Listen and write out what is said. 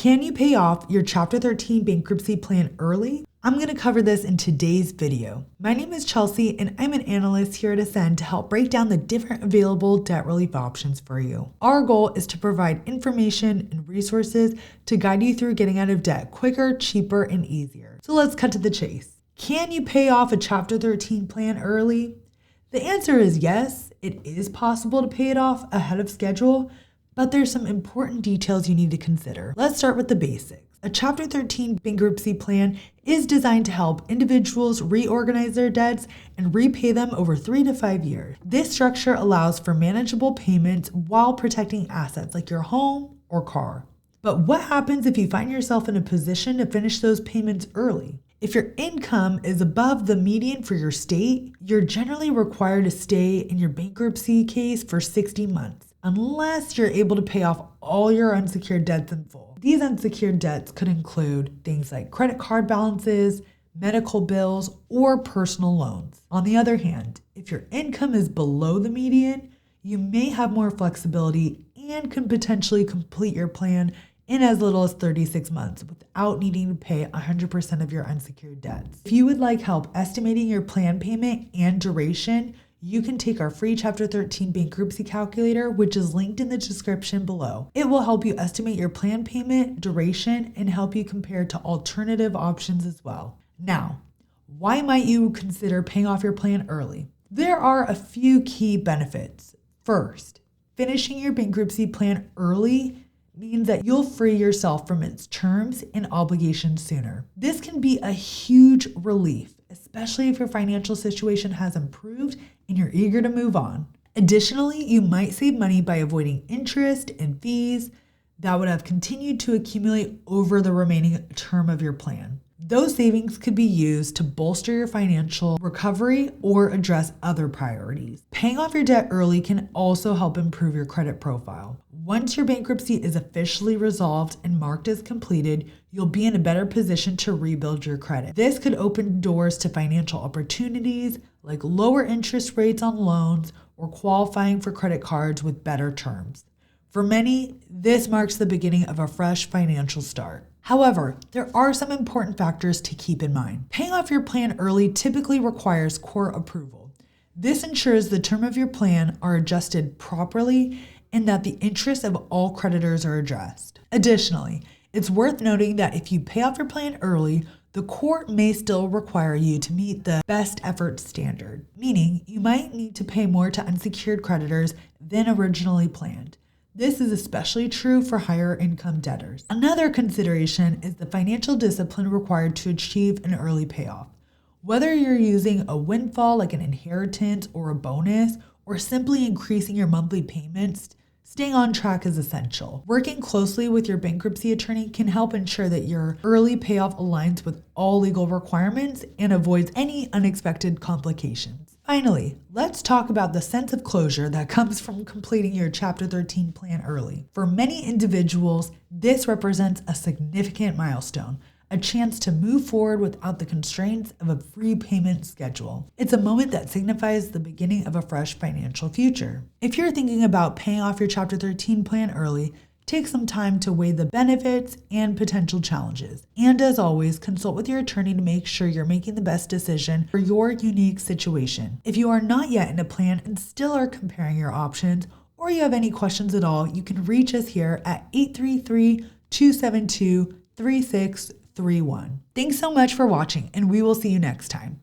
Can you pay off your Chapter 13 bankruptcy plan early? I'm going to cover this in today's video. My name is Chelsea and I'm an analyst here at Ascend to help break down the different available debt relief options for you. Our goal is to provide information and resources to guide you through getting out of debt quicker, cheaper, and easier. So let's cut to the chase. Can you pay off a Chapter 13 plan early? The answer is yes. It is possible to pay it off ahead of schedule, but there's some important details you need to consider. Let's start with the basics. A Chapter 13 bankruptcy plan is designed to help individuals reorganize their debts and repay them over 3 to 5 years. This structure allows for manageable payments while protecting assets like your home or car. But what happens if you find yourself in a position to finish those payments early? If your income is above the median for your state, you're generally required to stay in your bankruptcy case for 60 months, unless you're able to pay off all your unsecured debts in full. These unsecured debts could include things like credit card balances, medical bills, or personal loans. On the other hand, if your income is below the median, you may have more flexibility and can potentially complete your plan in as little as 36 months without needing to pay 100% of your unsecured debts. If you would like help estimating your plan payment and duration, you can take our free Chapter 13 bankruptcy calculator, which is linked in the description below. It will help you estimate your plan payment, duration, and help you compare to alternative options as well. Now, why might you consider paying off your plan early? There are a few key benefits. First, finishing your bankruptcy plan early means that you'll free yourself from its terms and obligations sooner. This can be a huge relief, especially if your financial situation has improved and you're eager to move on. Additionally, you might save money by avoiding interest and fees that would have continued to accumulate over the remaining term of your plan. Those savings could be used to bolster your financial recovery or address other priorities. Paying off your debt early can also help improve your credit profile. Once your bankruptcy is officially resolved and marked as completed, you'll be in a better position to rebuild your credit. This could open doors to financial opportunities like lower interest rates on loans or qualifying for credit cards with better terms. For many, this marks the beginning of a fresh financial start. However, there are some important factors to keep in mind. Paying off your plan early typically requires court approval. This ensures the term of your plan are adjusted properly and that the interests of all creditors are addressed. Additionally, it's worth noting that if you pay off your plan early, the court may still require you to meet the best effort standard, meaning you might need to pay more to unsecured creditors than originally planned. This is especially true for higher income debtors. Another consideration is the financial discipline required to achieve an early payoff. Whether you're using a windfall like an inheritance or a bonus, or simply increasing your monthly payments, staying on track is essential. Working closely with your bankruptcy attorney can help ensure that your early payoff aligns with all legal requirements and avoids any unexpected complications. Finally, let's talk about the sense of closure that comes from completing your Chapter 13 plan early. For many individuals, this represents a significant milestone, a chance to move forward without the constraints of a free payment schedule. It's a moment that signifies the beginning of a fresh financial future. If you're thinking about paying off your Chapter 13 plan early, take some time to weigh the benefits and potential challenges. And as always, consult with your attorney to make sure you're making the best decision for your unique situation. If you are not yet in a plan and still are comparing your options, or you have any questions at all, you can reach us here at 833-272-3631. Thanks so much for watching, and we will see you next time.